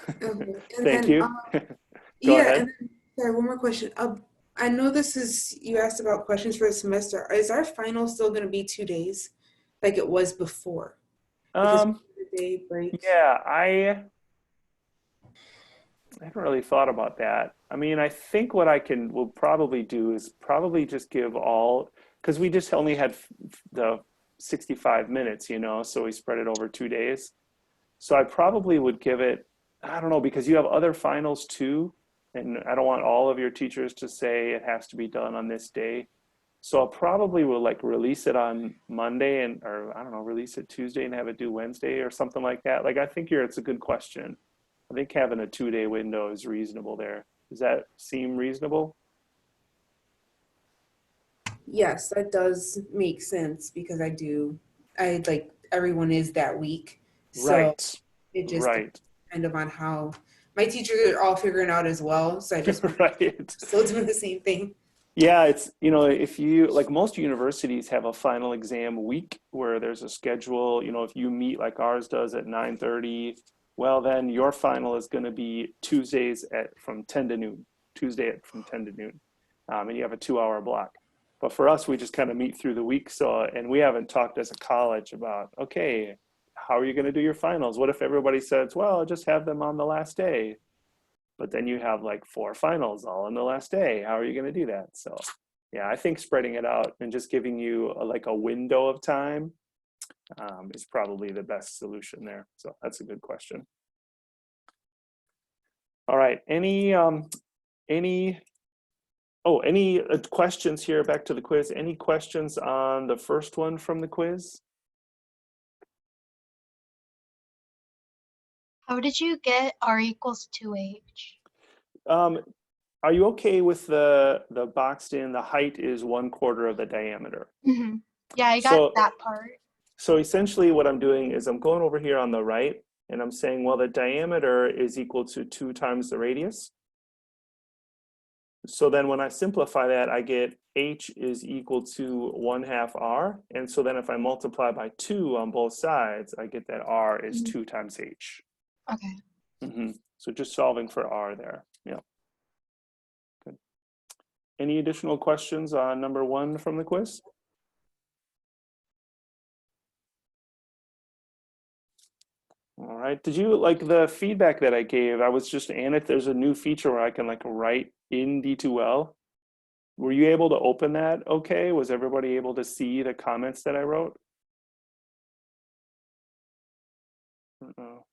Okay. And Thank then, you. Go yeah, ahead. and then, sorry, one more question. I know this is, you asked about questions for the semester. Is our final still going to be 2 days like it was before? Because Um, the day break. yeah, I haven't really thought about that. I mean, I think what I can will probably do is probably just give all, because we just only had the 65 minutes, so we spread it over 2 days. So I probably would give it, I don't know, because you have other finals too, and I don't want all of your teachers to say it has to be done on this day. So I'll probably will like release it on Monday and or I don't know, release it Tuesday and have it due Wednesday or something like that. Like I think it's a good question. I think having a 2 day window is reasonable there. Does that seem reasonable? Yes, that does make sense because I like everyone is that week. So Right. it just depends Right. kind of on how my teachers are all figuring out as well. So I just want to make sure Right. we're still doing the same thing. Yeah, it's, if you, like most universities have a final exam week where there's a schedule, if you meet like ours does at 9:30, well, then your final is going to be Tuesdays from 10 to noon, from 10 to noon. And you have a 2 hour block. But for us, we just kind of meet through the week. So, and we haven't talked as a college about, okay, how are you going to do your finals? What if everybody says, well, just have them on the last day? But then you have like 4 finals all on the last day. How are you going to do that? So yeah, I think spreading it out and just giving you like a window of time is probably the best solution there. So that's a good question. All right, any any questions here, back to the quiz? Any questions on the first one from the quiz? How did you get R equals 2H? Um, are you okay with the boxed in, the height is 1/4 of the diameter? Mm-hmm. Yeah, I got So that part. So essentially what I'm doing is I'm going over here on the right and I'm saying, well, the diameter is equal to 2 times the radius. So then when I simplify that, I get h is equal to 1/2 r. And so then if I multiply by 2 on both sides, I get that r is Mhm. 2 times h. Okay. So just solving for r there. Yeah, good. Any additional questions on number 1 from the quiz? All right. Did you like the feedback that I gave? I was just, and if there's a new feature where I can like write in D2L, were you able to open that okay? Was everybody able to see the comments that I wrote? Uh-oh.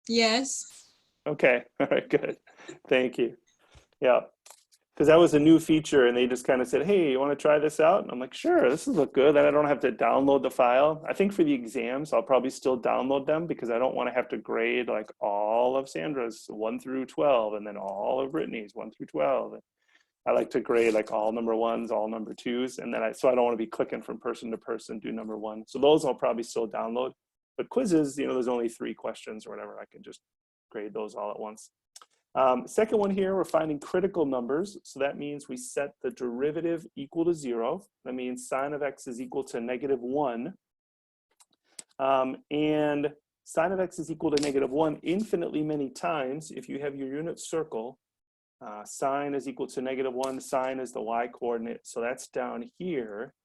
Yes. Okay. All right, good. Thank you. Yeah. Because that was a new feature and they just kind of said, hey, you want to try this out? And I'm like, sure, this will look good. Then I don't have to download the file. I think for the exams, I'll probably still download them because I don't want to have to grade like all of Sandra's 1 through 12 and then all of Brittany's 1 through 12. I like to grade like all number 1s, all number 2s. And then so I don't want to be clicking from person to person, do number 1. So those I'll probably still download. But quizzes, there's only 3 questions or whatever. I can just grade those all at once. Second one here, we're finding critical numbers. So that means we set the derivative equal to 0. That means sine of x is equal to -1. And sine of x is equal to -1 infinitely many times. If you have your unit circle, sine is equal to -1. Sine is the y coordinate. So that's down here.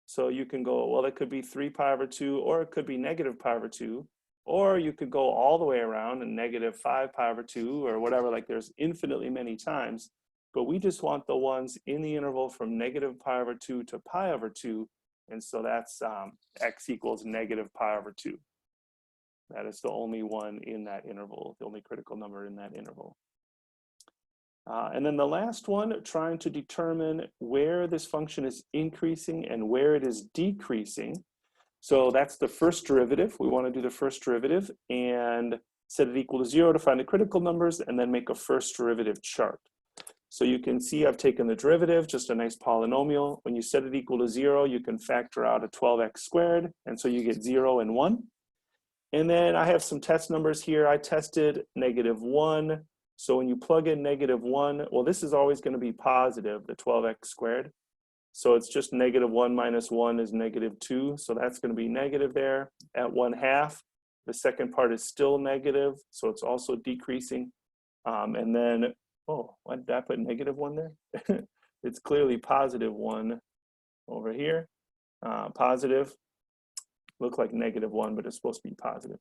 So you can go, well, it could be 3 pi over 2, or it could be negative pi over 2. Or you could go all the way around and negative 5 pi over 2 or whatever, like there's infinitely many times. But we just want the ones in the interval from negative pi over 2 to pi over 2. And so that's x equals negative pi over 2. That is the only one in that interval, the only critical number in that interval. And then the last one, trying to determine where this function is increasing and where it is decreasing. So that's the first derivative. We want to do the first derivative and set it equal to 0 to find the critical numbers and then make a first derivative chart. So you can see I've taken the derivative, just a nice polynomial. When you set it equal to 0, you can factor out a 12x squared. And so you get 0 and 1. And then I have some test numbers here. I tested -1. So when you plug in -1, well, this is always going to be positive, the 12x squared. So it's just -1 minus 1 is -2. So that's going to be negative there at 1/2. The second part is still negative, so it's also decreasing. And then, oh, why did I put -1 there? It's clearly +1 over here. Positive, look like -1, but it's supposed to be positive.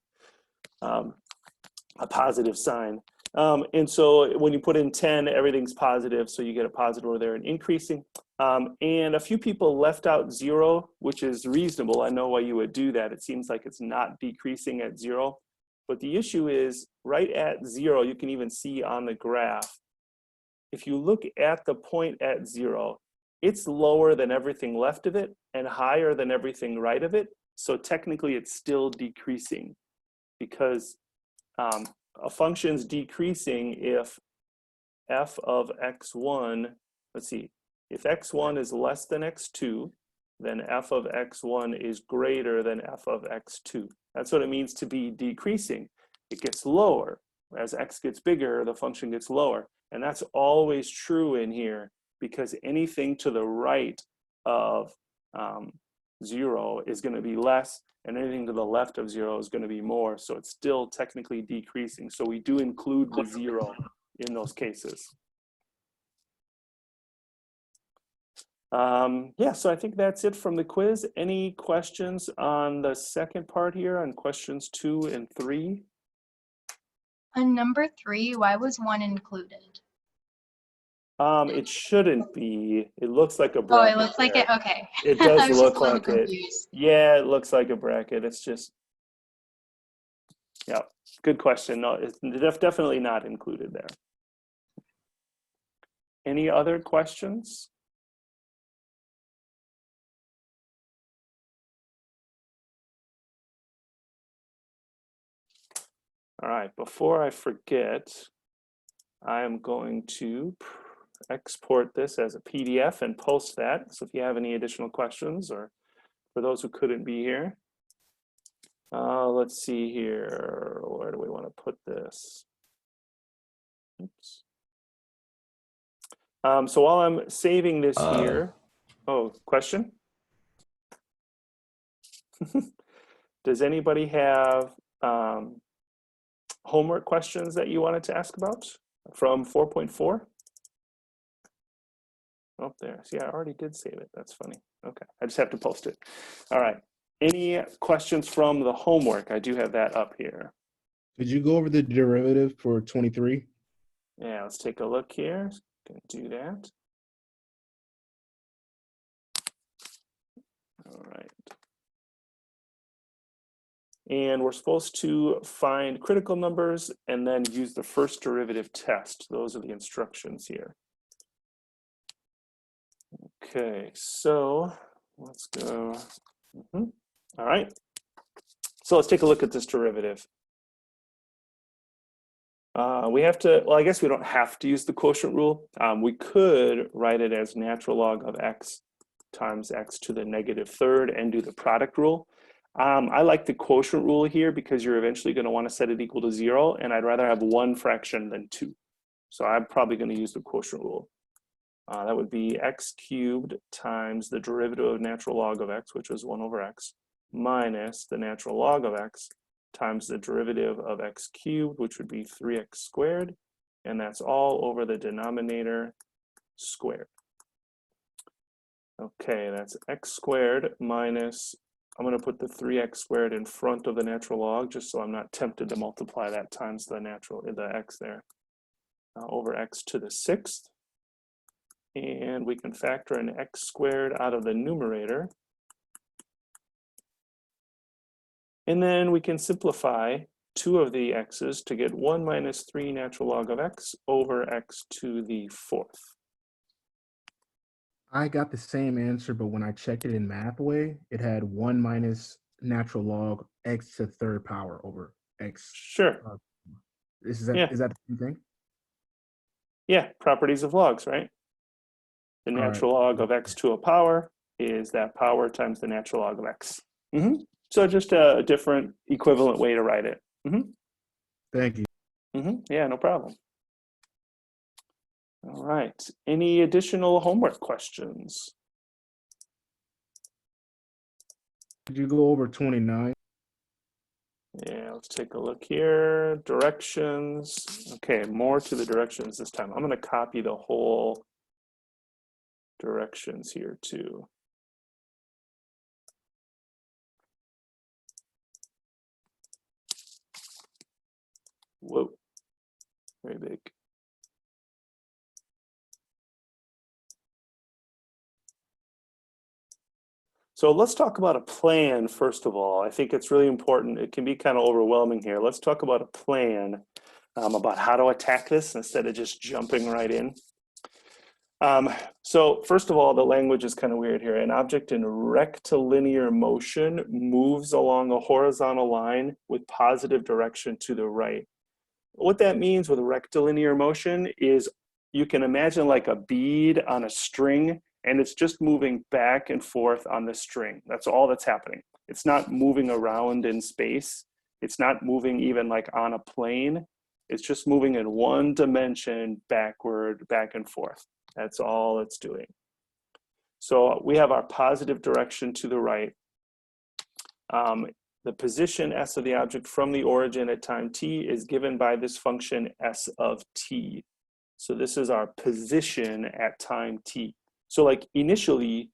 A positive sign. And so when you put in 10, everything's positive, so you get a positive over there and increasing. And a few people left out 0, which is reasonable. I know why you would do that. It seems like it's not decreasing at 0. But the issue is right at 0, you can even see on the graph, if you look at the point at 0, it's lower than everything left of it and higher than everything right of it. So technically it's still decreasing, because a function's decreasing if f of x1, let's see, if x1 is less than x2, then f of x1 is greater than f of x2. That's what it means to be decreasing. It gets lower. As x gets bigger, the function gets lower. And that's always true in here, because anything to the right of 0 is going to be less, and anything to the left of 0 is going to be more. So it's still technically decreasing. So we do include the 0 in those cases. Yeah, so I think that's it from the quiz. Any questions on the second part here, on questions 2 and 3? On number 3, why was 1 included? It shouldn't be. It looks like a Oh, bracket. it looks like there. it. Okay. It does I was look just a little like it. confused. Yeah, it looks like a bracket. It's just, yeah, good question. No, it's definitely not included there. Any other questions? All right, before I forget, I am going to export this as a PDF and post that. So if you have any additional questions, or for those who couldn't be here, let's see here. Where do we want to put this? Oops. So while I'm saving this here, oh, question? Does anybody have homework questions that you wanted to ask about from 4.4? Oh, there. See, I already did save it. That's funny. Okay, I just have to post it. All right. Any questions from the homework? I do have that up here. Did you go over the derivative for 23? Yeah, let's take a look here. Can do that. All right. And we're supposed to find critical numbers and then use the first derivative test. Those are the instructions here. Okay, so let's go. All right. So let's take a look at this derivative. We have to, well, I guess we don't have to use the quotient rule. We could write it as natural log of x times x to the -3rd and do the product rule. I like the quotient rule here because you're eventually going to want to set it equal to 0, and I'd rather have one fraction than 2. So I'm probably going to use the quotient rule. That would be x cubed times the derivative of natural log of x, which is 1 over x, minus the natural log of x times the derivative of x cubed, which would be 3x squared, and that's all over the denominator squared. Okay, that's x squared minus, I'm going to put the 3x squared in front of the natural log just so I'm not tempted to multiply that times the x there, over x to the 6th. And we can factor an x squared out of the numerator. And then we can simplify 2 of the x's to get 1 minus 3 natural log of x over x to the 4th. I got the same answer, but when I checked it in Mathway, it had 1 minus natural log x to 3rd power over x. Sure. Is that the same thing? Yeah, properties of logs, right? The natural log of x to a power is that power times the natural log of x. So just a different equivalent way to write it. Thank you. Yeah, no problem. All right. Any additional homework questions? Did you go over 29? Yeah, let's take a look here. Directions. Okay, more to the directions this time. I'm going to copy the whole directions here too. Whoa, very big. So let's talk about a plan, first of all. I think it's really important. It can be kind of overwhelming here. Let's talk about a plan about how to attack this instead of just jumping right in. So first of all, the language is kind of weird here. An object in rectilinear motion moves along a horizontal line with positive direction to the right. What that means with rectilinear motion is you can imagine like a bead on a string, and it's just moving back and forth on the string. That's all that's happening. It's not moving around in space. It's not moving even like on a plane. It's just moving in one dimension backward, back and forth. That's all it's doing. So we have our positive direction to the right. The position s of the object from the origin at time t is given by this function s of t. So this is our position at time t. So like initially,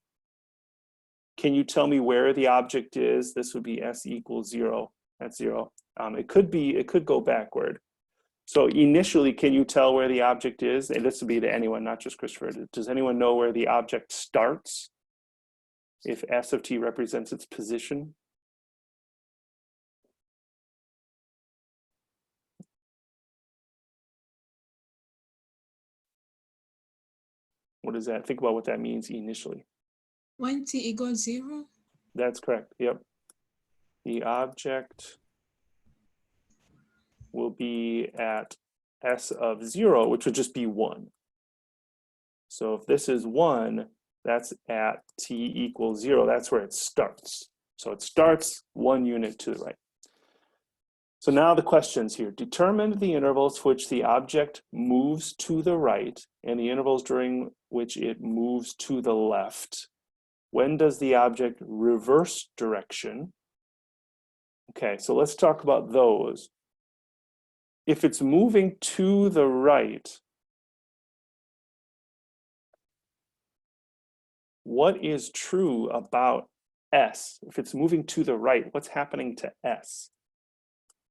can you tell me where the object is? This would be s equals 0. That's 0. It could go backward. So initially, can you tell where the object is? And this would be to anyone, not just Christopher. Does anyone know where the object starts if s of t represents its position? What does that, think about what that means initially. When t equals 0? That's correct, yep. The object will be at s of 0, which would just be 1. So if this is 1, that's at t equals 0, that's where it starts. So it starts 1 unit to the right. So now the questions here. Determine the intervals for which the object moves to the right and the intervals during which it moves to the left. When does the object reverse direction? Okay, so let's talk about those. If it's moving to the right, what is true about s? If it's moving to the right, what's happening to s?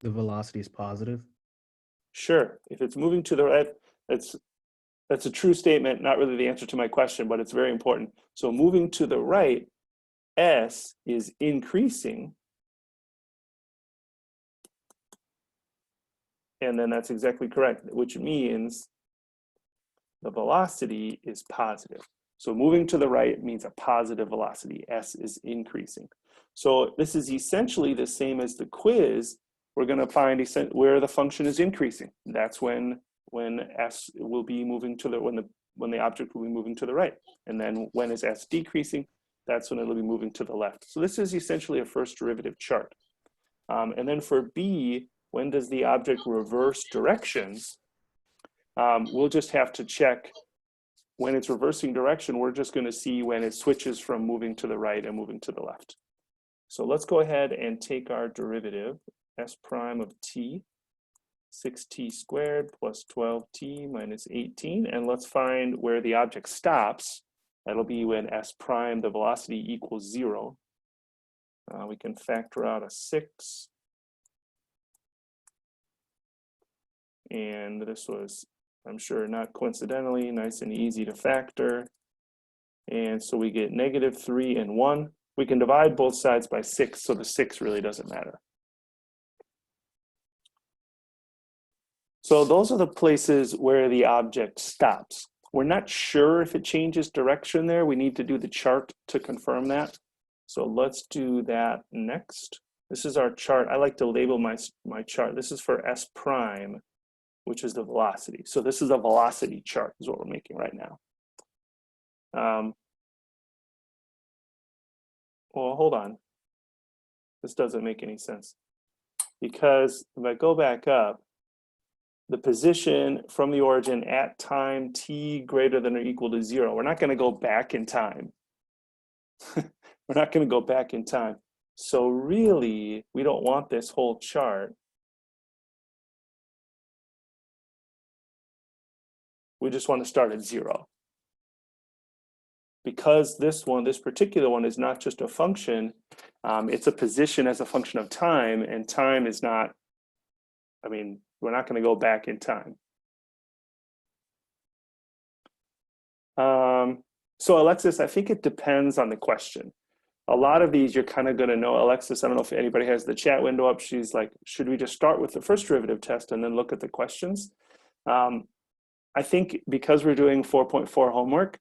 The velocity is positive. Sure, if it's moving to the right, that's a true statement, not really the answer to my question, but it's very important. So moving to the right, s is increasing. And then that's exactly correct, which means the velocity is positive. So moving to the right means a positive velocity. S is increasing. So this is essentially the same as the quiz. We're going to find where the function is increasing. That's when s will be moving to the when the object will be moving to the right. And then when is s decreasing? That's when it'll be moving to the left. So this is essentially a first derivative chart. And then for B, when does the object reverse directions? We'll just have to check when it's reversing direction. We're just going to see when it switches from moving to the right and moving to the left. So let's go ahead and take our derivative, s prime of t, 6t squared plus 12t minus 18. And let's find where the object stops. That'll be when s prime, the velocity, equals 0. We can factor out a 6. And this was, I'm sure not coincidentally, nice and easy to factor. And so we get -3 and 1. We can divide both sides by 6, so the 6 really doesn't matter. So those are the places where the object stops. We're not sure if it changes direction there. We need to do the chart to confirm that. So let's do that next. This is our chart. I like to label my chart. This is for s prime, which is the velocity. So this is a velocity chart is what we're making right now. Well, hold on. This doesn't make any sense. Because if I go back up, the position from the origin at time t greater than or equal to 0, we're not going to go back in time. We're not going to go back in time. So really, we don't want this whole chart. We just want to start at 0. Because this particular one is not just a function, it's a position as a function of time, and time is not, I mean, we're not going to go back in time. So Alexis, I think it depends on the question. A lot of these you're kind of going to know. Alexis, I don't know if anybody has the chat window up. She's like, should we just start with the first derivative test and then look at the questions? I think because we're doing 4.4 homework,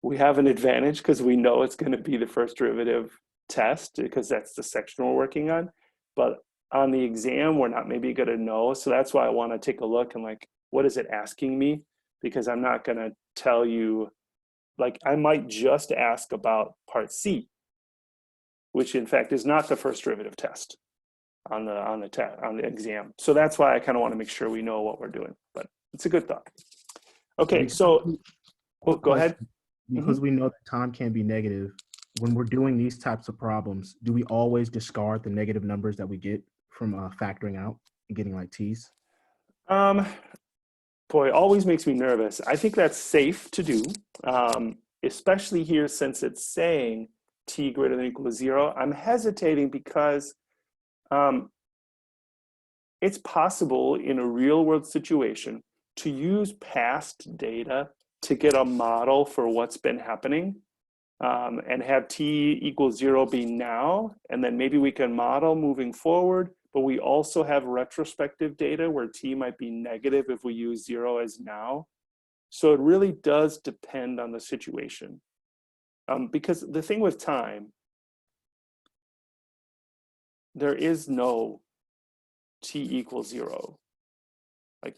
we have an advantage because we know it's going to be the first derivative test because that's the section we're working on. But on the exam, we're not maybe going to know. So that's why I want to take a look and like, what is it asking me? Because I'm not going to tell you, like, I might just ask about part C, which in fact is not the first derivative test on the exam. So that's why I kind of want to make sure we know what we're doing. But it's a good thought. Okay, so go ahead. Because we know that time can be negative, when we're doing these types of problems, do we always discard the negative numbers that we get from factoring out and getting like t's? Boy, it always makes me nervous. I think that's safe to do, especially here since it's saying t greater than or equal to 0. I'm hesitating because it's possible in a real world situation to use past data to get a model for what's been happening and have t equals 0 be now, and then maybe we can model moving forward, but we also have retrospective data where t might be negative if we use 0 as now. So it really does depend on the situation. Because the thing with time, there is no t equals 0. Like,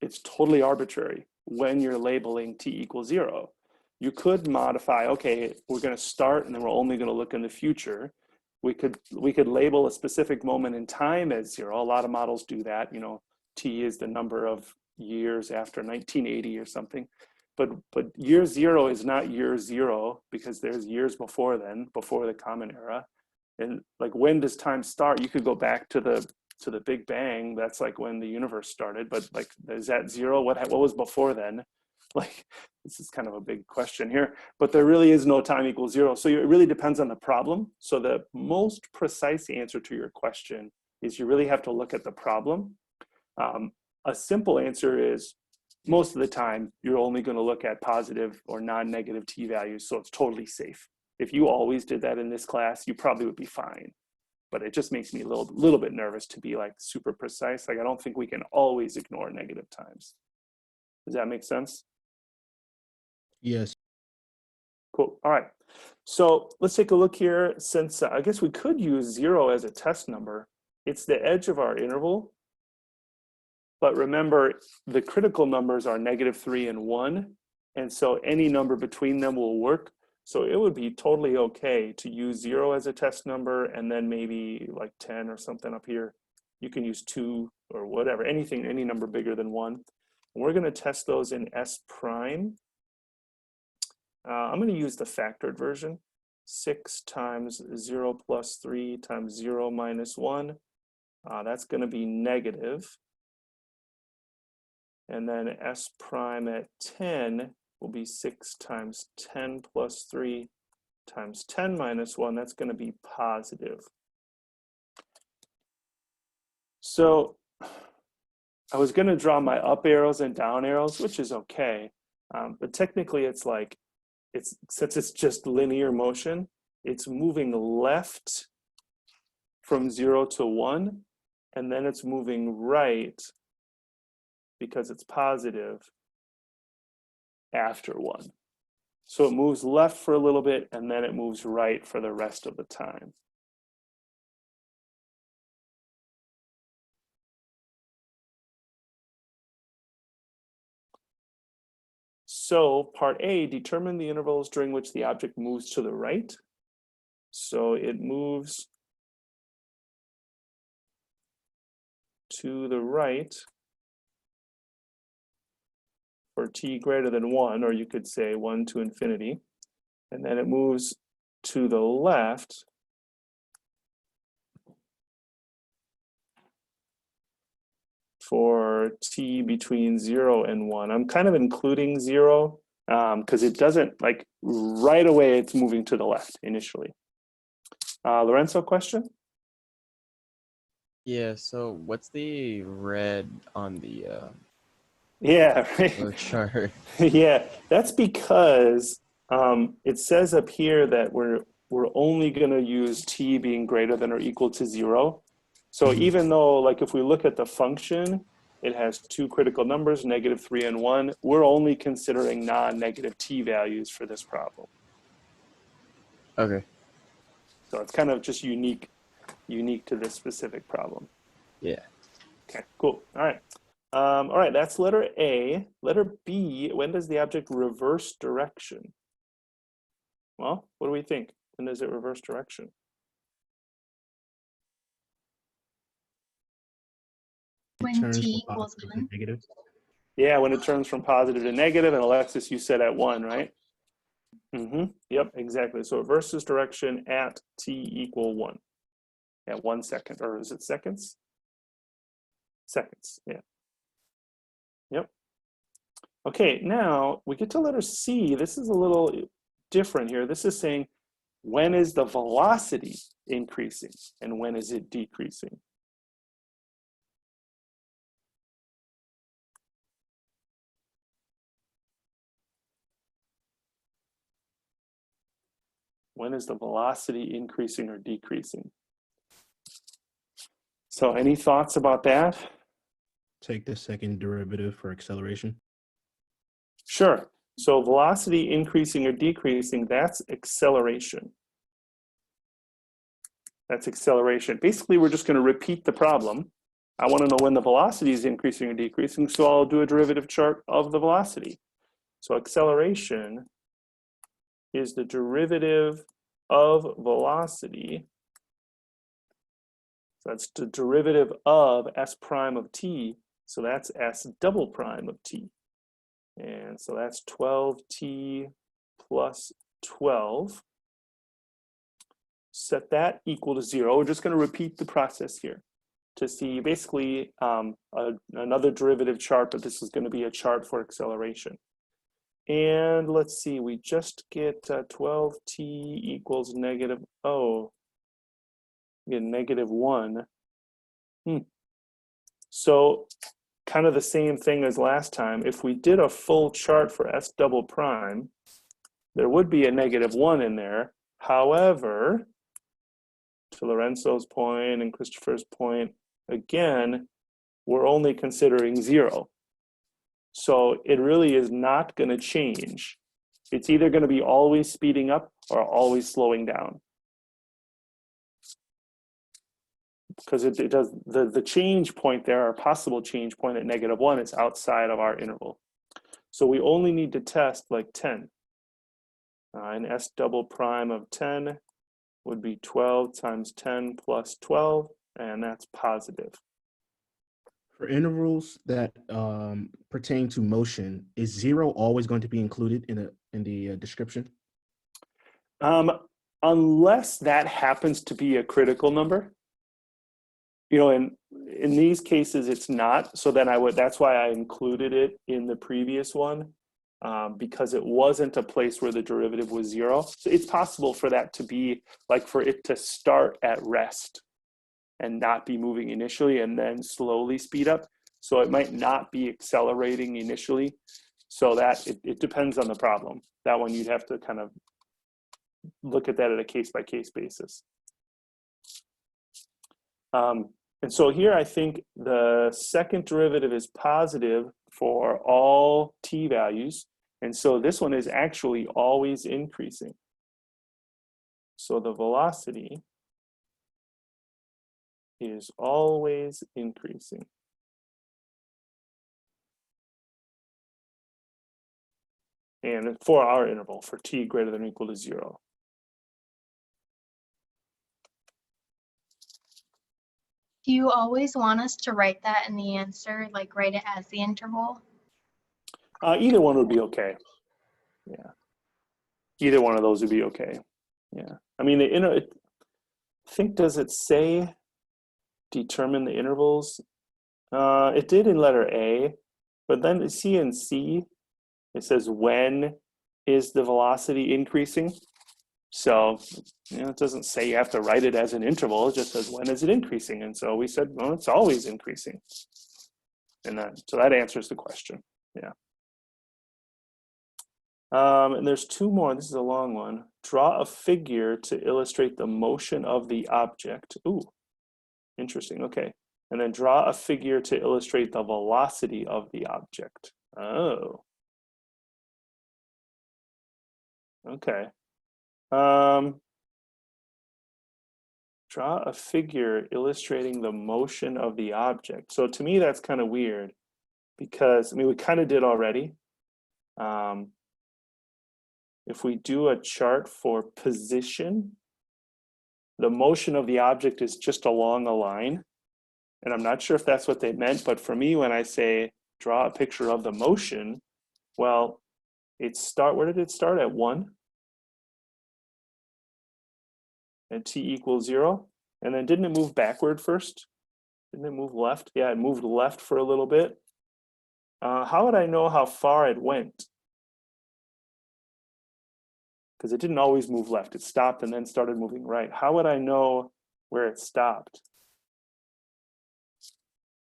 it's totally arbitrary when you're labeling t equals 0. You could modify, okay, we're going to start and then we're only going to look in the future. We could label a specific moment in time as 0. A lot of models do that. You know, t is the number of years after 1980 or something. But year 0 is not year 0 because there's years before then, before the Common Era. And like, when does time start? You could go back to the Big Bang. That's like when the universe started. But like, is that 0? What was before then? Like, this is kind of a big question here, but there really is no time equals 0. So it really depends on the problem. So the most precise answer to your question is you really have to look at the problem. A simple answer is most of the time you're only going to look at positive or non-negative t values, so it's totally safe. If you always did that in this class, you probably would be fine. But it just makes me a little bit nervous to be like super precise. Like, I don't think we can always ignore negative times. Does that make sense? Yes. Cool. All right. So let's take a look here. Since I guess we could use 0 as a test number. It's the edge of our interval. But remember, the critical numbers are -3 and 1. And so any number between them will work. So it would be totally okay to use 0 as a test number and then maybe like 10 or something up here. You can use 2 or whatever, anything, any number bigger than 1. And we're going to test those in S prime. I'm going to use the factored version. 6 times 0 plus 3 times 0 minus 1. That's going to be negative. And then S prime at 10 will be 6 times 10 plus 3 times 10 minus 1. That's going to be positive. So I was going to draw my up arrows and down arrows, which is okay. But technically, it's like, since it's just linear motion, it's moving left from 0 to 1, and then it's moving right because it's positive after 1. So it moves left for a little bit, and then it moves right for the rest of the time. So part A, determine the intervals during which the object moves to the right. So it moves to the right for t greater than 1, or you could say 1 to infinity. And then it moves to the left for t between 0 and 1. I'm kind of including 0 because it doesn't, like, right away it's moving to the left initially. Lorenzo, question? Yeah, so what's the red on the Yeah, flow right. chart? Yeah, that's because it says up here that we're only going to use t being greater than or equal to 0. So even though, like, if we look at the function, it has two critical numbers, -3 and 1, we're only considering non-negative t values for this problem. Okay, So it's kind of just unique to this specific problem. yeah. Okay, cool. All right, that's letter A. Letter B, when does the object reverse direction? Well, what do we think? When does it reverse direction? It When turns t from equals positive to 1. negative. Yeah, when it turns from positive to negative, and Alexis, you said at 1, right? Yep, exactly. So it reverses direction at t = 1. At 1 second, or is it seconds? Seconds, yeah. Yep. Okay, now we get to letter C. This is a little different here. This is saying, when is the velocity increasing and when is it decreasing? When is the velocity increasing or decreasing? So any thoughts about that? Take the second derivative for acceleration. Sure. So velocity increasing or decreasing, that's acceleration. That's acceleration. Basically, we're just going to repeat the problem. I want to know when the velocity is increasing or decreasing, so I'll do a derivative chart of the velocity. So acceleration is the derivative of velocity. So that's the derivative of s prime of t. So that's s double prime of t. And so that's 12t plus 12. Set that equal to 0. We're just going to repeat the process here to see basically another derivative chart, but this is going to be a chart for acceleration. And let's see, we just get 12t equals negative, oh, we get -1. So kind of the same thing as last time. If we did a full chart for s double prime, there would be a -1 in there. However, to Lorenzo's point and Christopher's point, again, we're only considering 0. So it really is not going to change. It's either going to be always speeding up or always slowing down. Because it does, the change point there, our possible change point at -1 is outside of our interval. So we only need to test like 10. And s double prime of 10 would be 12 times 10 plus 12, and that's positive. For intervals that pertain to motion, is 0 always going to be included in the description? Unless that happens to be a critical number. You know, in these cases, it's not. So then that's why I included it in the previous one, because it wasn't a place where the derivative was 0. So it's possible for that to be, like, for it to start at rest and not be moving initially and then slowly speed up. So it might not be accelerating initially. So that it depends on the problem. That one you'd have to kind of look at that at a case-by-case basis. And so here I think the second derivative is positive for all t values. And so this one is actually always increasing. So the velocity is always increasing. And for our interval, for t greater than or equal to 0. Do you always want us to write that in the answer, like write it as the interval? Either one would be okay. Yeah. Either one of those would be okay. Yeah. I mean, I think, does it say determine the intervals? It did in letter A, but then see in C, it says when is the velocity increasing? So, it doesn't say you have to write it as an interval. It just says when is it increasing? And so we said, well, it's always increasing. And so that answers the question. Yeah. And there's two more. This is a long one. Draw a figure to illustrate the motion of the object. Ooh, interesting. Okay. And then draw a figure to illustrate the velocity of the object. Oh. Okay. Draw a figure illustrating the motion of the object. So to me, that's kind of weird because, I mean, we kind of did already. If we do a chart for position, the motion of the object is just along a line. And I'm not sure if that's what they meant, but for me, when I say draw a picture of the motion, well, where did it start? At 1? And t equals 0? And then didn't it move backward first? Didn't it move left? Yeah, it moved left for a little bit. How would I know how far it went? Because it didn't always move left. It stopped and then started moving right. How would I know where it stopped?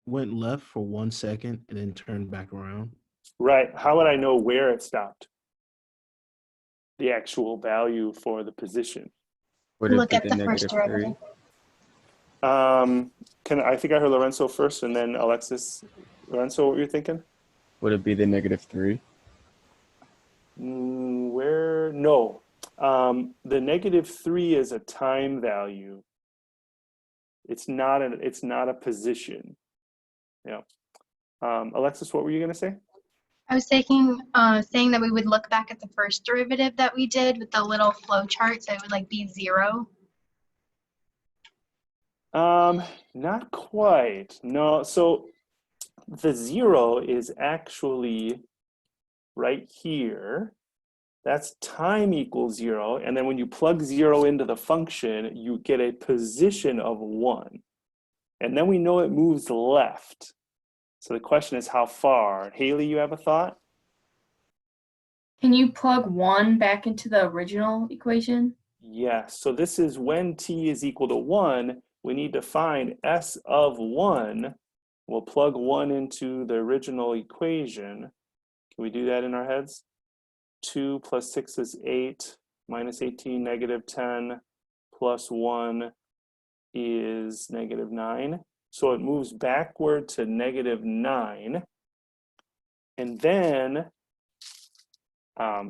Went left for 1 second and then turned back around. Right. How would I know where it stopped? The actual value for the position. Would it Look be at the the first negative 3? derivative. I think I heard Lorenzo first and then Alexis. Lorenzo, what were you thinking? Would it be the negative 3? Where? No. The negative 3 is a time value. It's not a position. Yeah. Alexis, what were you going to say? I was saying that we would look back at the first derivative that we did with the little flow chart, so it would like be 0. Not quite. No. So the 0 is actually right here. That's time equals 0. And then when you plug 0 into the function, you get a position of 1. And then we know it moves left. So the question is how far? Haley, you have a thought? Can you plug 1 back into the original equation? Yes. So this is when t is equal to 1, we need to find s of 1. We'll plug 1 into the original equation. Can we do that in our heads? 2 plus 6 is 8, minus 18, negative 10, plus 1 is negative 9. So it moves backward to negative 9. And then,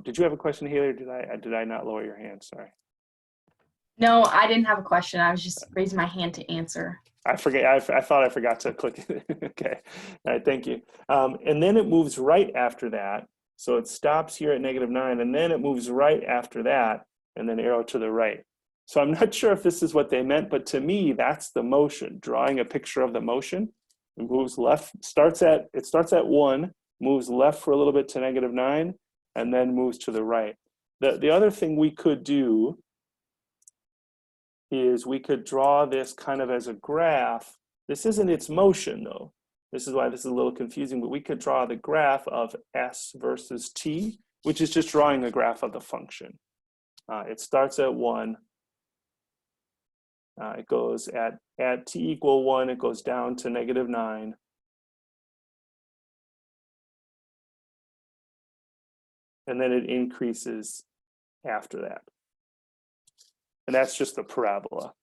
did you have a question, Haley, or did I not lower your hand? Sorry. No, I didn't have a question. I was just raising my hand to answer. I forget. I thought I forgot to click it. Okay. All right. Thank you. And then it moves right after that. So it stops here at negative 9, and then it moves right after that, and then arrow to the right. So I'm not sure if this is what they meant, but to me, that's the motion. Drawing a picture of the motion. It moves left. It starts at 1, moves left for a little bit to negative 9, and then moves to the right. The other thing we could do is we could draw this kind of as a graph. This isn't its motion though. This is why this is a little confusing, but we could draw the graph of s versus t, which is just drawing a graph of the function. It starts at 1. It goes at t equal 1, it goes down to negative 9. And then it increases after that. And that's just the parabola.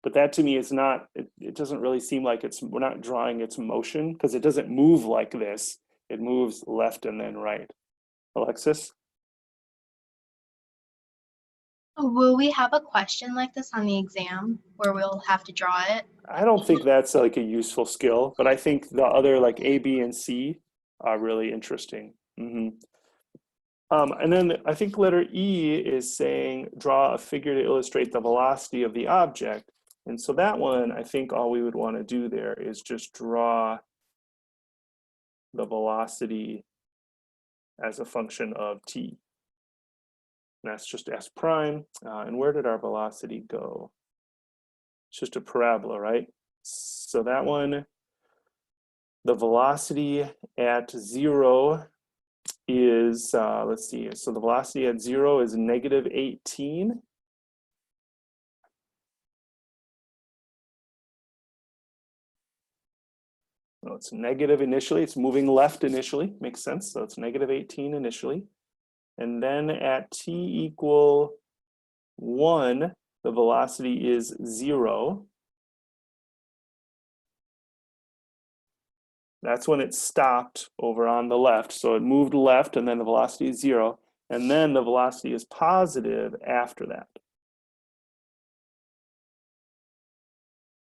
But that to me is not, it doesn't really seem like we're not drawing its motion because it doesn't move like this. It moves left and then right. Alexis? Will we have a question like this on the exam where we'll have to draw it? I don't think that's like a useful skill, but I think the other like A, B, and C are really interesting. And then I think letter E is saying draw a figure to illustrate the velocity of the object. And so that one, I think all we would want to do there is just draw the velocity as a function of t. And that's just s prime. And where did our velocity go? It's just a parabola, right? So that one, The velocity at 0 is, let's see, so the velocity at 0 is negative 18. So it's negative initially, it's moving left initially, makes sense. So it's negative 18 initially. And then at t equal 1, the velocity is 0. That's when it stopped over on the left. So it moved left and then the velocity is 0. And then the velocity is positive after that.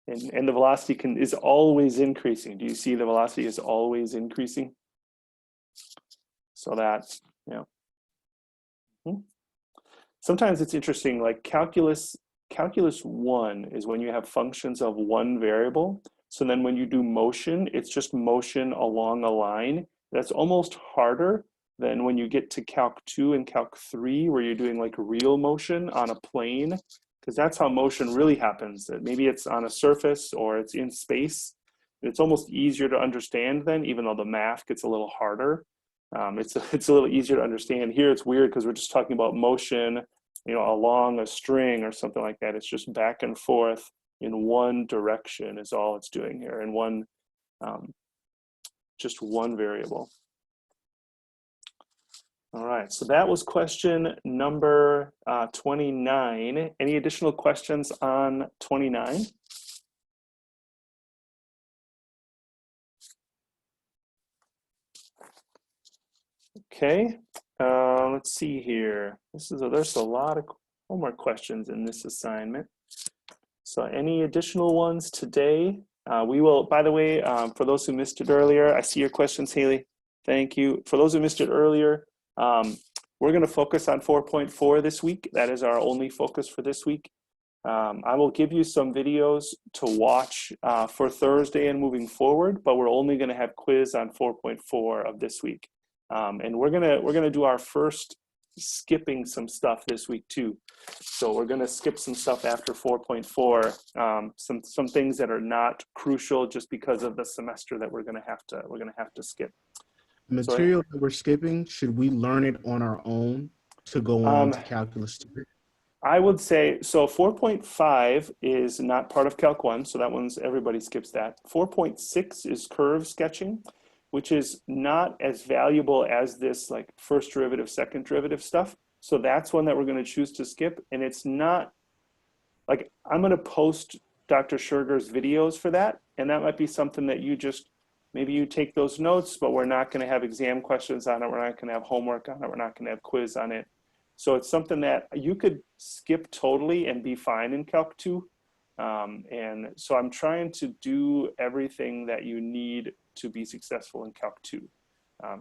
And the velocity is always increasing. Do you see the velocity is always increasing? So that's, you know. Sometimes it's interesting, like calculus 1 is when you have functions of one variable. So then when you do motion, it's just motion along a line. That's almost harder than when you get to Calc 2 and Calc 3, where you're doing like real motion on a plane, because that's how motion really happens. Maybe it's on a surface or it's in space. It's almost easier to understand then, even though the math gets a little harder. It's a little easier to understand. Here it's weird because we're just talking about motion, you know, along a string or something like that. It's just back and forth in one direction is all it's doing here, in one, just one variable. All right, so that was question number 29. Any additional questions on 29? Okay, let's see here. There's a lot of homework questions in this assignment. So any additional ones today? We will, by the way, for those who missed it earlier, I see your questions, Haley. Thank you. For those who missed it earlier, we're going to focus on 4.4 this week. That is our only focus for this week. I will give you some videos to watch for Thursday and moving forward, but we're only going to have quiz on 4.4 of this week. And we're gonna do our first skipping some stuff this week too. So we're gonna skip some stuff after 4.4, some things that are not crucial just because of the semester that we're gonna have to skip. The material that we're skipping, should we learn it on our own to go on to Calculus 2? I would say, so 4.5 is not part of Calc 1, so that one's, everybody skips that. 4.6 is curve sketching, which is not as valuable as this like first derivative, second derivative stuff. So that's one that we're going to choose to skip. And it's not, like, I'm going to post Dr. Scherger's videos for that. And that might be something that you just, maybe you take those notes, but we're not going to have exam questions on it. We're not going to have homework on it. We're not going to have quiz on it. So it's something that you could skip totally and be fine in Calc 2. And so I'm trying to do everything that you need to be successful in Calc 2.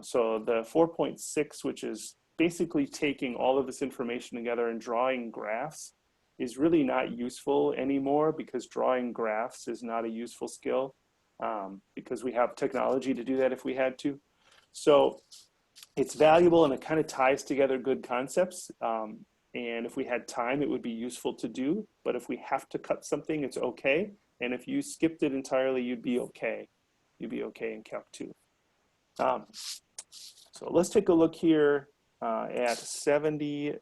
So the 4.6, which is basically taking all of this information together and drawing graphs, is really not useful anymore because drawing graphs is not a useful skill because we have technology to do that if we had to. So it's valuable and it kind of ties together good concepts. And if we had time, it would be useful to do. But if we have to cut something, it's okay. And if you skipped it entirely, you'd be okay. You'd be okay in Calc 2. So let's take a look here at 79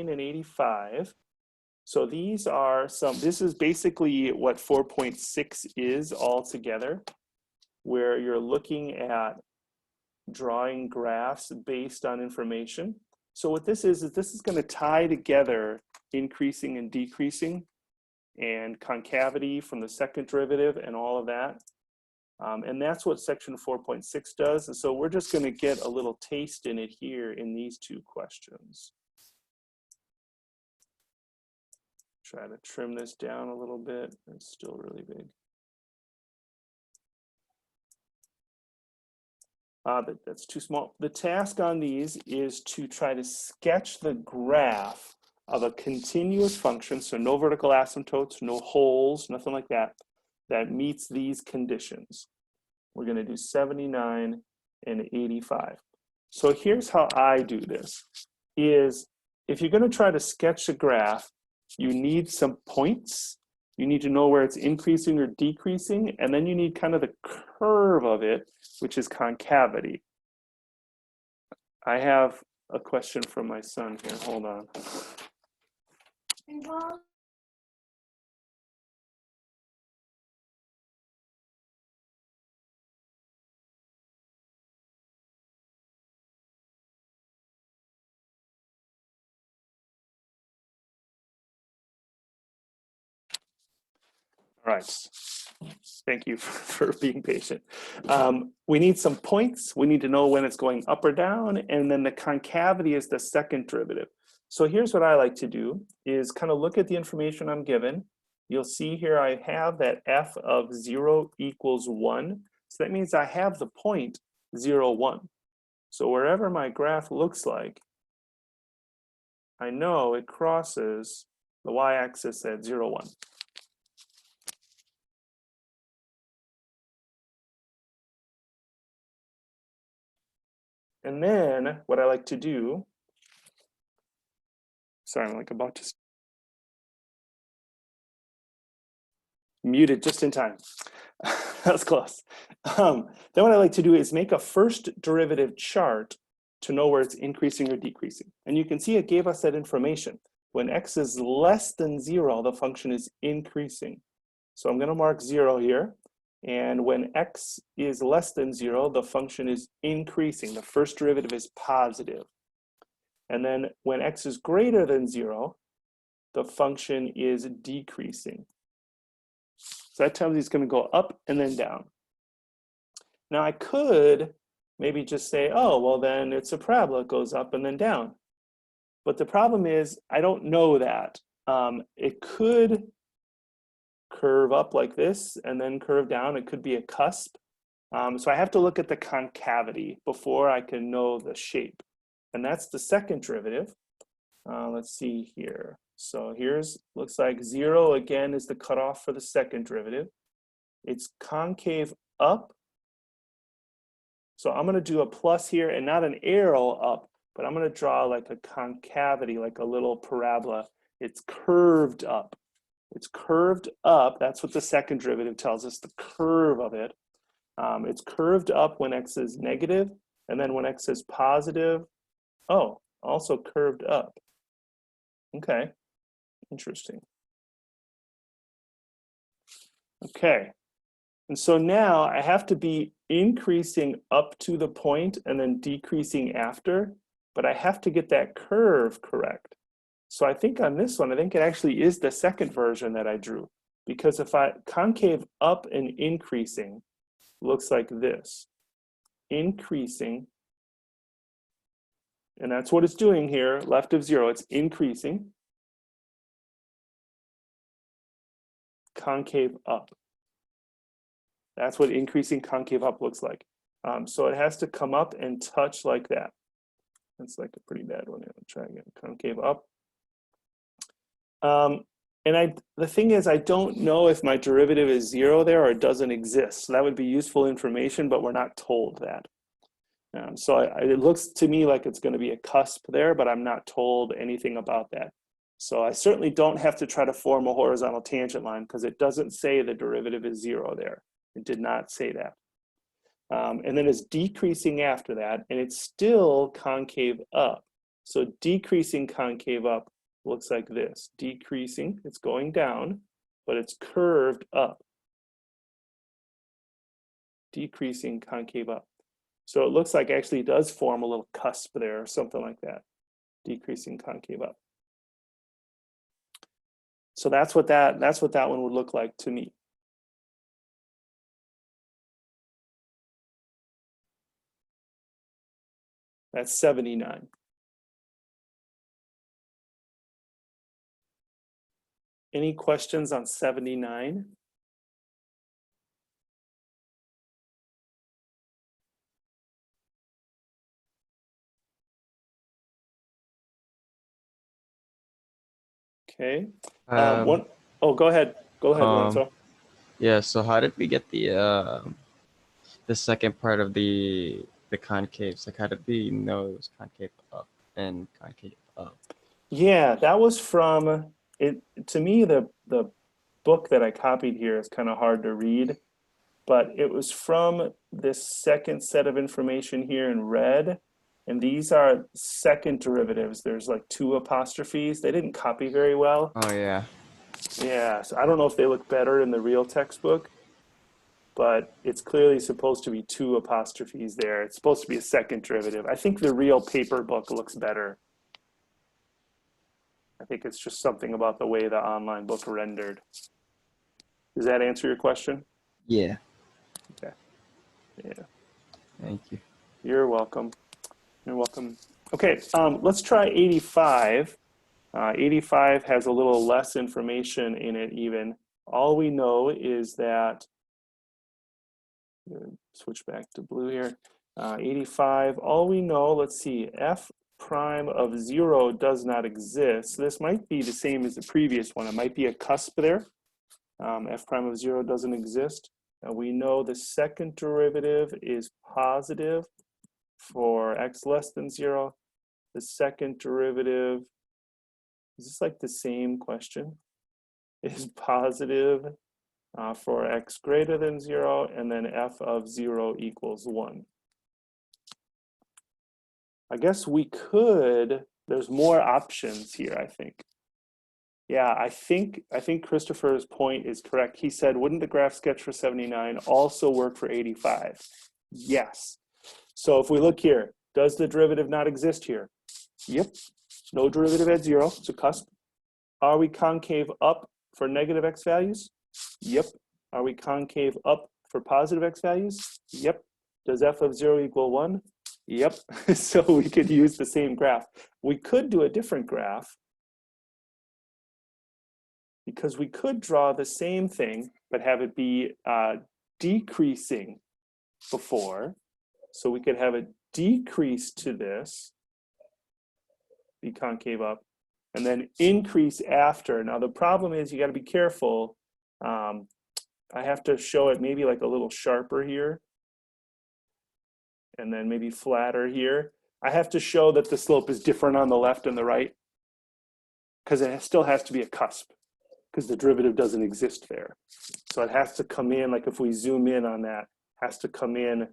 and 85. So these are this is basically what 4.6 is altogether, where you're looking at drawing graphs based on information. So what this is this is going to tie together increasing and decreasing and concavity from the second derivative and all of that. And that's what section 4.6 does. And so we're just going to get a little taste in it here in these two questions. Try to trim this down a little bit. It's still really big. That's too small. The task on these is to try to sketch the graph of a continuous function, so no vertical asymptotes, no holes, nothing like that, that meets these conditions. We're going to do 79 and 85. So here's how I do this, is if you're going to try to sketch a graph, you need some points You need to know where it's increasing or decreasing, and then you need kind of the curve of it, which is concavity. I have a question from my son here. Hold on. All right. Thank you for being patient. We need some points. We need to know when it's going up or down, and then the concavity is the second derivative. So here's what I like to do is kind of look at the information I'm given. You'll see here I have that f of 0 equals 1. So that means I have the point 0, 1. So wherever my graph looks like, I know it crosses the y-axis at 0, 1. And then what I like to do, sorry, I'm like about to mute it just in time. That was close. Then what I like to do is make a first derivative chart to know where it's increasing or decreasing. And you can see it gave us that information. When x is less than 0, the function is increasing. So I'm going to mark 0 here. And when x is less than 0, the function is increasing. The first derivative is positive. And then when x is greater than 0, the function is decreasing. So that tells you it's going to go up and then down. Now I could maybe just say, oh, well then it's a parabola, it goes up and then down. But the problem is I don't know that. It could curve up like this and then curve down. It could be a cusp. So I have to look at the concavity before I can know the shape. And that's the second derivative. Let's see here. So here's, looks like 0 again is the cutoff for the second derivative. It's concave up. So I'm going to do a plus here and not an arrow up, but I'm going to draw like a concavity, like a little parabola. It's curved up. It's curved up. That's what the second derivative tells us, the curve of it. It's curved up when x is negative, and then when x is positive, oh, also curved up. Okay, interesting. Okay, and so now I have to be increasing up to the point and then decreasing after, but I have to get that curve correct. So I think on this one, I think it actually is the second version that I drew, because if I concave up and increasing looks like this, increasing, and that's what it's doing here, left of 0, it's increasing, concave up. That's what increasing concave up looks like. So it has to come up and touch like that. That's like a pretty bad one. I'll try again, concave up. And the thing is, I don't know if my derivative is 0 there or it doesn't exist. So that would be useful information, but we're not told that. So it looks to me like it's going to be a cusp there, but I'm not told anything about that. So I certainly don't have to try to form a horizontal tangent line because it doesn't say the derivative is 0 there. It did not say that. And then it's decreasing after that, and it's still concave up. So decreasing concave up looks like this. Decreasing, it's going down, but it's curved up. Decreasing concave up. So it looks like actually it does form a little cusp there or something like that. Decreasing concave up. So that's what that one would look like to me. That's 79. Any questions on 79? Okay. Oh, go ahead. Go ahead, Lorenzo. Yeah. So how did we get the second part of the concaves? Like, how did we know it was concave up and concave up? Yeah, that was from it. To me, the book that I copied here is kind of hard to read, but it was from this second set of information here in red. And these are second derivatives. There's like 2 apostrophes. They didn't copy very well. Oh yeah. Yeah, so I don't know if they look better in the real textbook, but it's clearly supposed to be 2 apostrophes there. It's supposed to be a second derivative. I think the real paper book looks better. I think it's just something about the way the online book rendered. Does that answer your question? Yeah. Okay. Yeah. Thank you. You're welcome. You're welcome. Okay, let's try 85. 85 has a little less information in it even. All we know is that, switch back to blue here. 85, all we know, let's see, f prime of 0 does not exist. So this might be the same as the previous one. It might be a cusp there. F prime of 0 doesn't exist. And we know the second derivative is positive for x less than 0. The second derivative, is this like the same question? Is positive for x greater than 0, and then f of 0 equals 1. I guess we could, there's more options here, I think. Yeah, I think Christopher's point is correct. He said, wouldn't the graph sketch for 79 also work for 85? Yes. So if we look here, does the derivative not exist here? Yep, no derivative at 0, it's a cusp. Are we concave up for negative x values? Yep. Are we concave up for positive x values? Yep. Does f of 0 equal 1? Yep. So we could use the same graph. We could do a different graph because we could draw the same thing, but have it be decreasing before. So we could have a decrease to this, be concave up, and then increase after. Now the problem is you got to be careful. I have to show it maybe like a little sharper here, and then maybe flatter here. I have to show that the slope is different on the left and the right, because it still has to be a cusp, because the derivative doesn't exist there. So it has to come in, like if we zoom in on that, has to come in,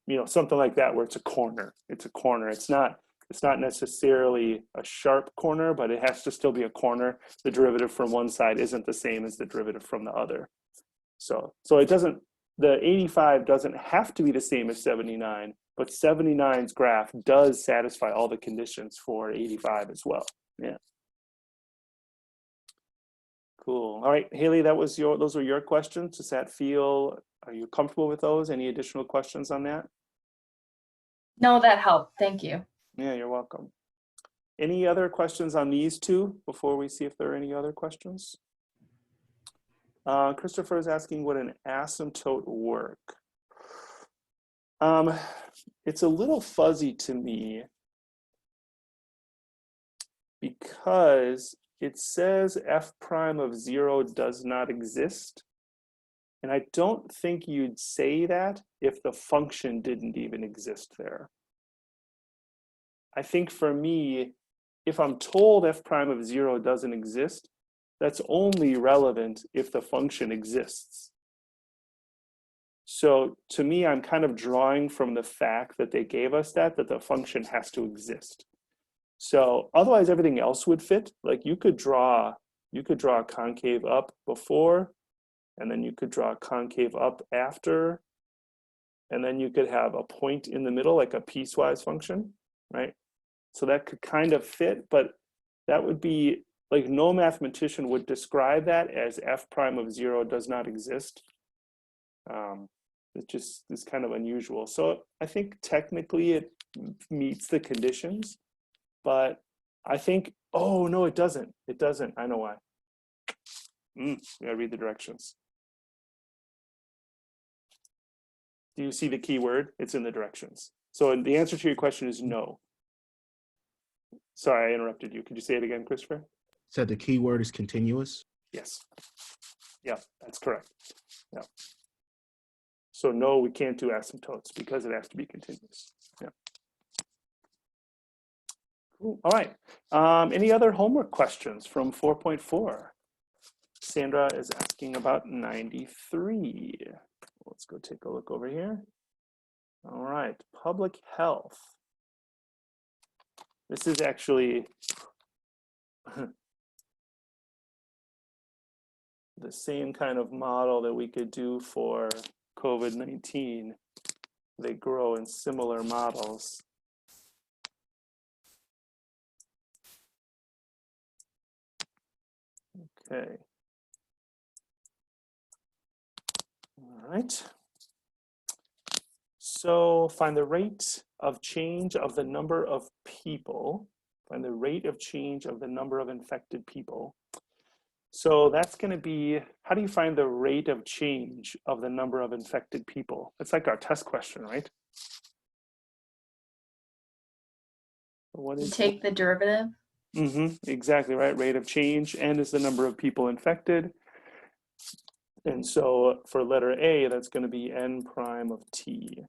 you know, something like that where it's a corner. It's a corner. It's not necessarily a sharp corner, but it has to still be a corner. The derivative from one side isn't the same as the derivative from the other. So it doesn't, the 85 doesn't have to be the same as 79, but 79's graph does satisfy all the conditions for 85 as well. Yeah. Cool. All right, Haley, those were your questions. Does that feel, are you comfortable with those? Any additional questions on that? No, that helped. Thank you. Yeah, you're welcome. Any other questions on these two before we see if there are any other questions? Christopher is asking, would an asymptote work? It's a little fuzzy to me because it says f prime of 0 does not exist. And I don't think you'd say that if the function didn't even exist there. I think for me, if I'm told f prime of 0 doesn't exist, that's only relevant if the function exists. So to me, I'm kind of drawing from the fact that they gave us that the function has to exist. So otherwise everything else would fit. Like you could draw a concave up before, and then you could draw a concave up after, and then you could have a point in the middle, like a piecewise function, right? So that could kind of fit, but that would be like no mathematician would describe that as f prime of 0 does not exist. It just is kind of unusual. So I think technically it meets the conditions, but I think, oh no, it doesn't. It doesn't. I know why. You gotta read the directions. Do you see the key word? It's in the directions. So the answer to your question is no. Sorry, I interrupted you. Could you say it again, Christopher? Said the key word is continuous. Yes. Yeah, that's correct. Yeah. So no, we can't do asymptotes because it has to be continuous. Yeah. Cool. All right. Any other homework questions from 4.4? Sandra is asking about 93. Let's go take a look over here. All right, public health. This is actually the same kind of model that we could do for COVID-19. They grow in similar models. Okay. All right. So find the rate of change of the number of people. Find the rate of change of the number of infected people. So that's going to be, how do you find the rate of change of the number of infected people? It's like our test question, right? What You is take the derivative. exactly right. Rate of change, n is the number of people infected. And so for letter A, that's going to be n prime of t.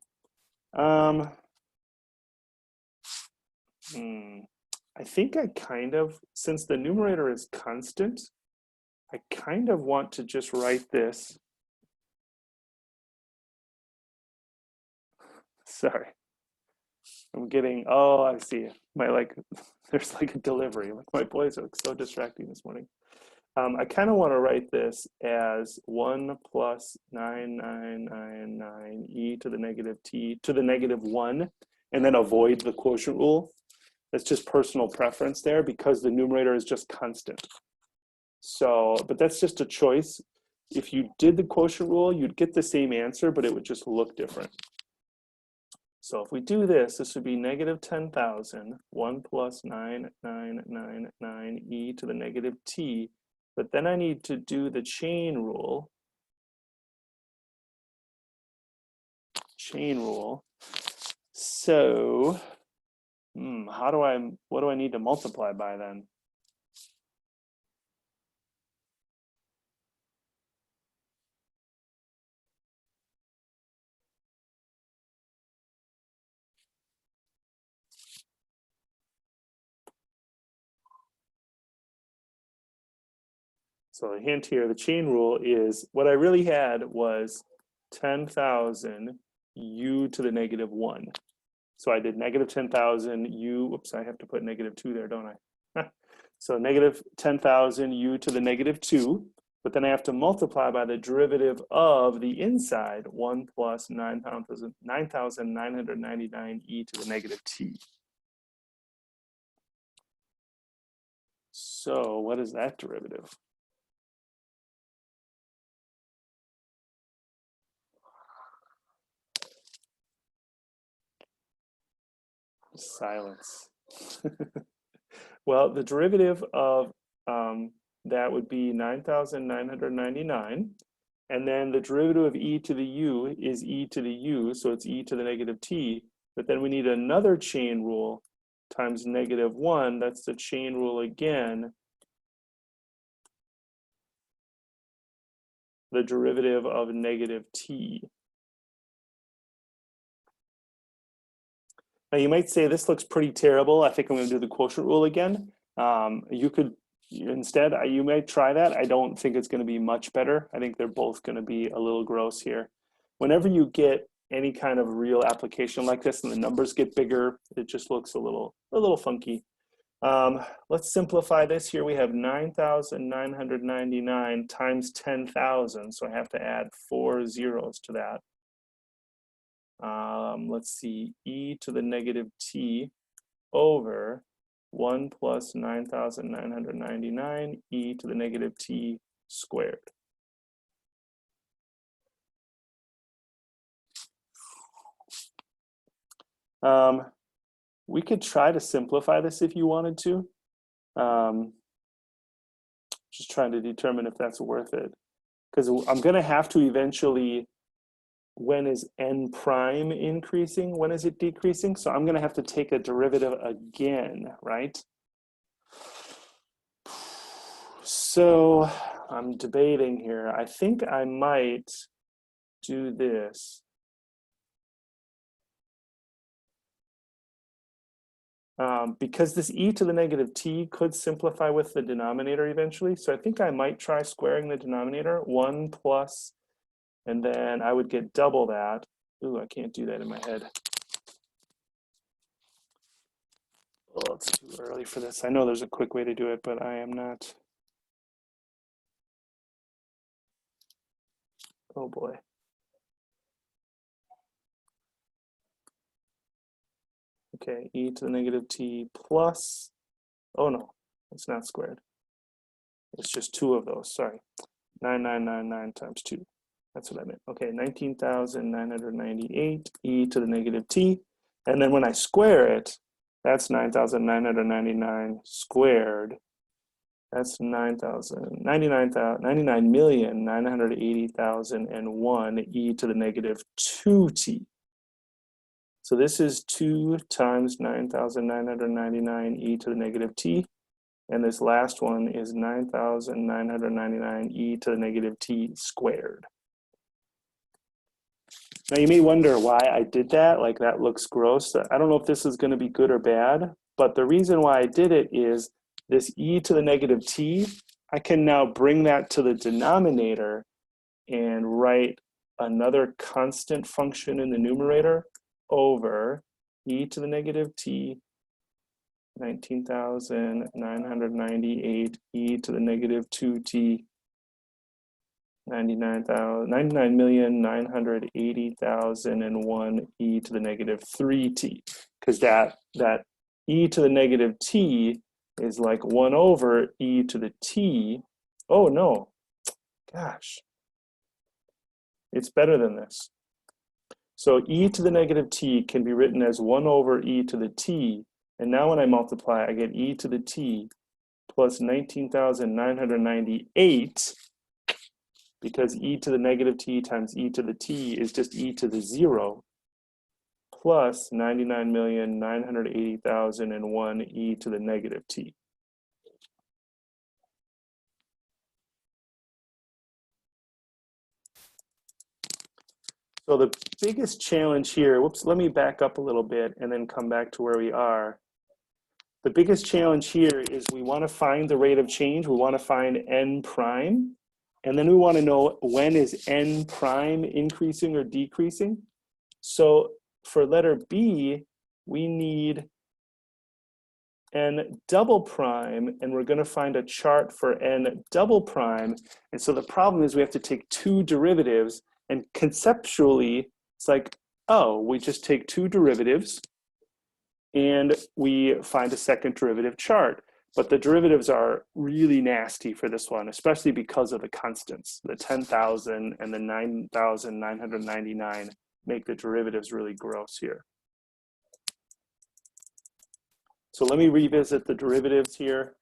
I think I kind of, since the numerator is constant, I kind of want to just write this. Sorry. I'm getting, oh, I see. There's like a delivery. Like my boys are so distracting this morning. I kind of want to write this as 1 plus 9999 e to the negative t to the negative 1, and then avoid the quotient rule. That's just personal preference there because the numerator is just constant. So, but that's just a choice. If you did the quotient rule, you'd get the same answer, but it would just look different. So if we do this, this would be negative 10,000, 1 plus 9999 e to the negative t. But then I need to do the chain rule. So, what do I need to multiply by then? So the hint here, the chain rule is, what I really had was 10,000 u to the negative 1. So I did negative 10,000 u, whoops, I have to put negative 2 there, don't I? So negative 10,000 u to the negative 2, but then I have to multiply by the derivative of the inside, 1 plus 9,999 e to the negative t. So what is that derivative? Silence. Well, the derivative of that would be 9,999. And then the derivative of e to the u is e to the u, so it's e to the negative t. But then we need another chain rule times negative 1. That's the chain rule again. The derivative of negative t. Now you might say this looks pretty terrible. I think I'm going to do the quotient rule again. You could instead, you might try that. I don't think it's going to be much better. I think they're both going to be a little gross here. Whenever you get any kind of real application like this and the numbers get bigger, it just looks a little funky. Let's simplify this here. We have 9,999 times 10,000. So I have to add 4 zeros to that. Let's see, e to the negative t over 1 plus 9,999 e to the negative t squared. We could try to simplify this if you wanted to. Just trying to determine if that's worth it. Because I'm going to have to eventually, when is n prime increasing? When is it decreasing? So I'm going to have to take a derivative again, right? So I'm debating here. I think I might do this. because this e to the negative t could simplify with the denominator eventually. So I think I might try squaring the denominator, 1 plus, and then I would get double that. Ooh, I can't do that in my head. Oh, it's too early for this. I know there's a quick way to do it, but I am not. Oh boy. Okay, e to the negative t plus, oh no, it's not squared. It's just two of those, sorry. 9999 times 2. That's what I meant. Okay, 19,998 e to the negative t. And then when I square it, that's 9,999 squared. That's 99,980,001 e to the negative 2t. So this is 2 times 9,999 e to the negative t. And this last one is 9,999 e to the negative t squared. Now you may wonder why I did that, like that looks gross. I don't know if this is going to be good or bad, but the reason why I did it is this e to the negative t, I can now bring that to the denominator and write another constant function in the numerator over e to the negative t 19,998 e to the negative 2t 99,980,001 e to the negative 3t, because that e to the negative t is like 1 over e to the t. Oh no, gosh, it's better than this. So e to the negative t can be written as 1 over e to the t. And now when I multiply, I get e to the t plus 19,998, because e to the negative t times e to the t is just e to the 0, plus 99,980,001 e to the negative t. So the biggest challenge here, whoops, let me back up a little bit and then come back to where we are. The biggest challenge here is we want to find the rate of change. We want to find n prime. And then we want to know when is n prime increasing or decreasing. So for letter B, we need n double prime, and we're going to find a chart for n double prime. And so the problem is we have to take two derivatives, and conceptually, it's like, oh, we just take two derivatives and we find a second derivative chart. But the derivatives are really nasty for this one, especially because of the constants. The 10,000 and the 9,999 make the derivatives really gross here. So let me revisit the derivatives here.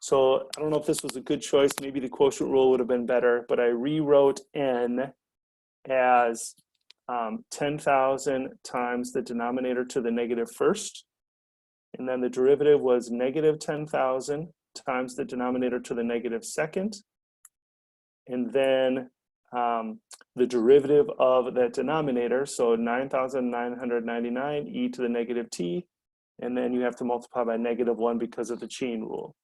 So I don't know if this was a good choice. Maybe the quotient rule would have been better, but I rewrote n as 10,000 times the denominator to the negative first. And then the derivative was negative 10,000 times the denominator to the negative second. And then the derivative of that denominator, so 9,999 e to the negative t. And then you have to multiply by -1 because of the chain rule.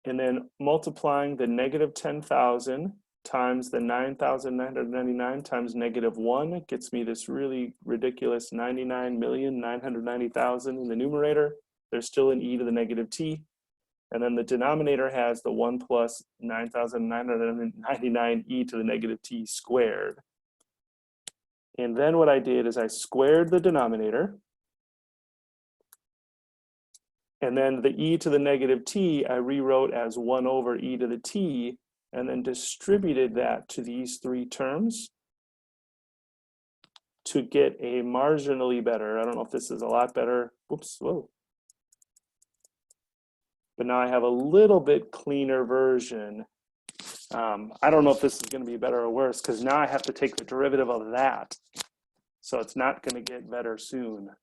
And then multiplying the negative 10,000 times the 9,999 times -1 gets me this really ridiculous 99,990,000 in the numerator. There's still an e to the negative t. And then the denominator has the 1 plus 9,999 e to the negative t squared. And then what I did is I squared the denominator. And then the e to the negative t I rewrote as 1 over e to the t, and then distributed that to these three terms to get a marginally better. I don't know if this is a lot better. Whoops, whoa. But now I have a little bit cleaner version. I don't know if this is going to be better or worse, because now I have to take the derivative of that. So it's not going to get better soon.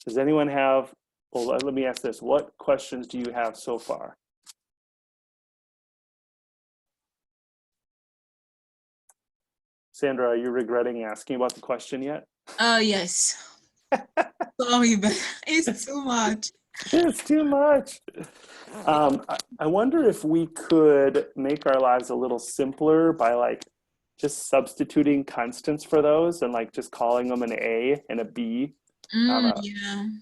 Does anyone have, well, let me ask this. What questions do you have so far? Sandra, are you regretting asking about the question yet? Yes. sorry, but it's too much. It's too much. I wonder if we could make our lives a little simpler by like just substituting constants for those and like just calling them an A and a B. Yeah.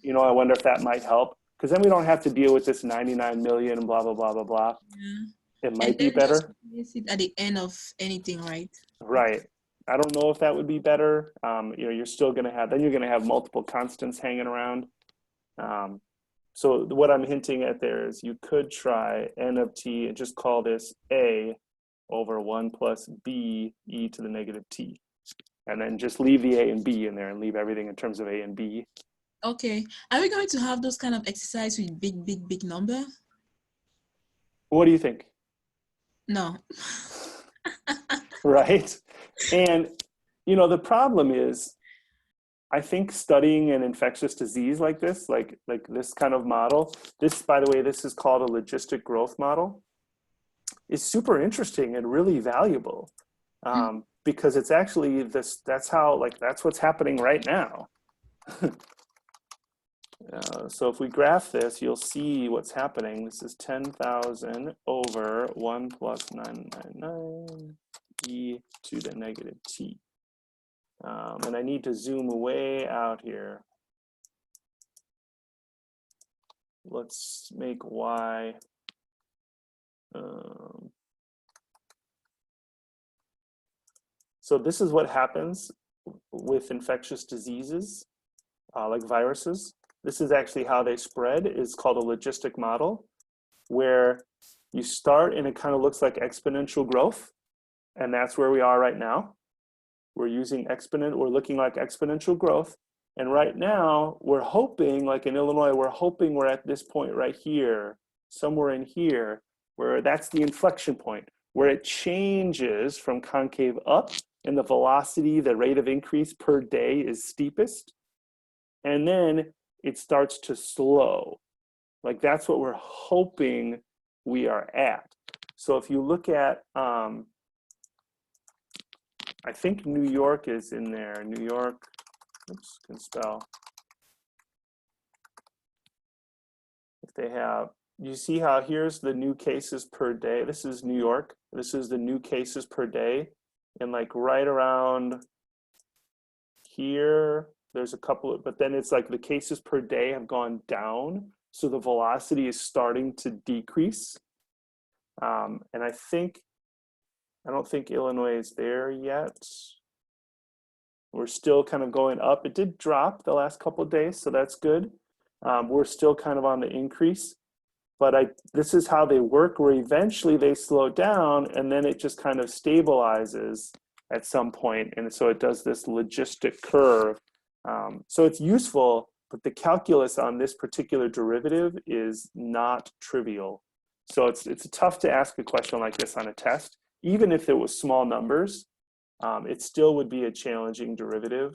You know, I wonder if that might help, because then we don't have to deal with this 99 million and blah, blah, blah, blah, blah. Yeah. It might And be then just better. place it at the end of anything, right? Right. I don't know if that would be better. You know, you're still going to have, then you're going to have multiple constants hanging around. So what I'm hinting at there is you could try n of t and just call this a over 1 plus b e to the negative t. And then just leave the a and b in there and leave everything in terms of a and b. Okay. Are we going to have those kind of exercise with big number? What do you think? No. Right? And, you know, the problem is, I think studying an infectious disease like this, like this kind of model, this, by the way, this is called a logistic growth model, is super interesting and really valuable, because it's actually this, that's how, like, that's what's happening right now. So if we graph this, you'll see what's happening. This is 10,000 over 1 plus 999 e to the negative t. And I need to zoom way out here. Let's make y. So this is what happens with infectious diseases, like viruses. This is actually how they spread. It's called a logistic model, where you start and it kind of looks like exponential growth. And that's where we are right now. We're using we're looking like exponential growth. And right now we're hoping, like in Illinois, we're hoping we're at this point right here, somewhere in here, where that's the inflection point, where it changes from concave up and the velocity, the rate of increase per day is steepest. And then it starts to slow. Like that's what we're hoping we are at. So if you look at, I think New York is in there. New York, oops, can spell. If they have, you see how here's the new cases per day. This is New York. This is the new cases per day. And like right around here, there's a couple of, but then it's like the cases per day have gone down. So the velocity is starting to decrease. And I don't think Illinois is there yet. We're still kind of going up. It did drop the last couple of days, so that's good. We're still kind of on the increase, but this is how they work, where eventually they slow down and then it just kind of stabilizes at some point. And so it does this logistic curve. So it's useful, but the calculus on this particular derivative is not trivial. So it's tough to ask a question like this on a test. Even if it was small numbers, it still would be a challenging derivative.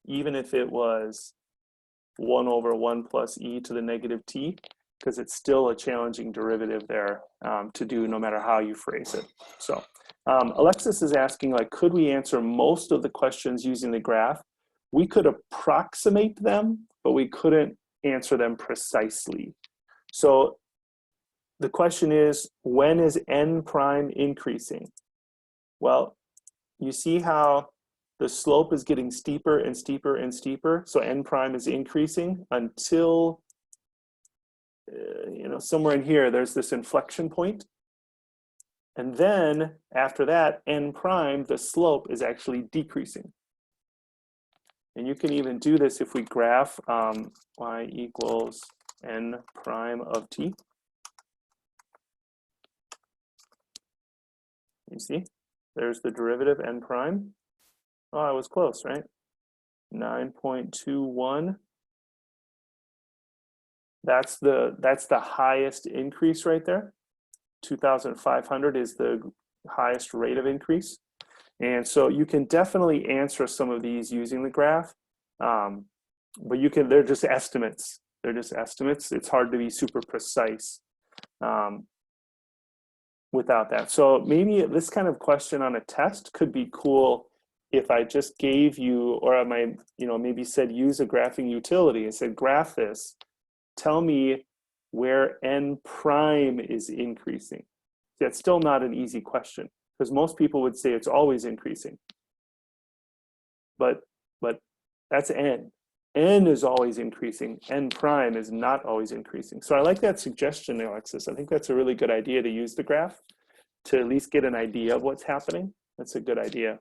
Even if it was 1 over 1 plus e to the negative t, because it's still a challenging derivative there to do no matter how you phrase it. So Alexis is asking, like, could we answer most of the questions using the graph? We could approximate them, but we couldn't answer them precisely. So the question is, when is n prime increasing? Well, you see how the slope is getting steeper and steeper and steeper. So n prime is increasing until, you know, somewhere in here, there's this inflection point. And then after that, n prime, the slope is actually decreasing. And you can even do this if we graph y equals n prime of t. You see, there's the derivative n prime. Oh, I was close, right? 9.21. That's the highest increase right there. 2,500 is the highest rate of increase. And so you can definitely answer some of these using the graph, but they're just estimates. They're just estimates. It's hard to be super precise without that. So maybe this kind of question on a test could be cool if I just gave you, or I might, maybe said use a graphing utility and said graph this, tell me where n prime is increasing. That's still not an easy question because most people would say it's always increasing. But that's n. N is always increasing. N prime is not always increasing. So I like that suggestion, Alexis. I think that's a really good idea to use the graph to at least get an idea of what's happening. That's a good idea.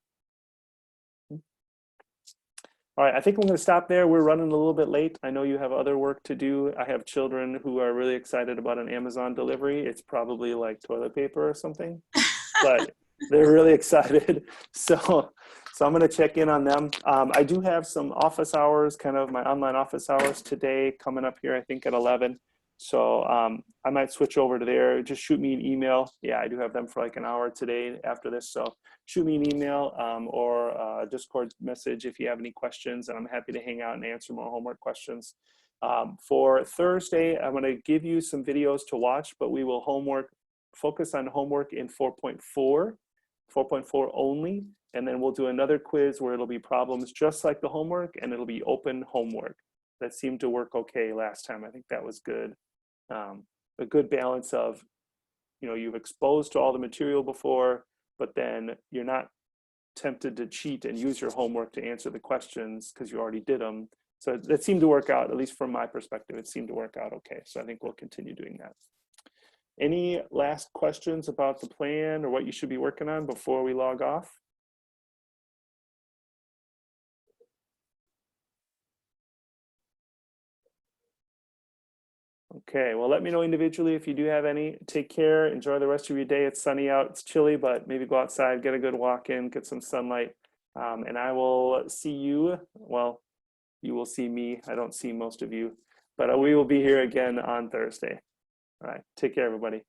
All right, I think I'm going to stop there. We're running a little bit late. I know you have other work to do. I have children who are really excited about an Amazon delivery. It's probably like toilet paper or something, but they're really excited. So I'm going to check in on them. I do have some office hours, kind of my online office hours today coming up here, I think at 11. So I might switch over to there. Just shoot me an email. Yeah, I do have them for like an hour today after this. So shoot me an email or a Discord message if you have any questions, and I'm happy to hang out and answer more homework questions. For Thursday, I'm going to give you some videos to watch, but we will focus on homework in 4.4 only, and then we'll do another quiz where it'll be problems just like the homework, and it'll be open homework. That seemed to work okay last time. I think that was good. A good balance of, you've exposed to all the material before, but then you're not tempted to cheat and use your homework to answer the questions because you already did them. So that seemed to work out, at least from my perspective, it seemed to work out okay. So I think we'll continue doing that. Any last questions about the plan or what you should be working on before we log off? Okay, well, let me know individually if you do have any. Take care, enjoy the rest of your day. It's sunny out, it's chilly, but maybe go outside, get a good walk in, get some sunlight. And I will see you, well, you will see me. I don't see most of you, but we will be here again on Thursday. All right, take care, everybody.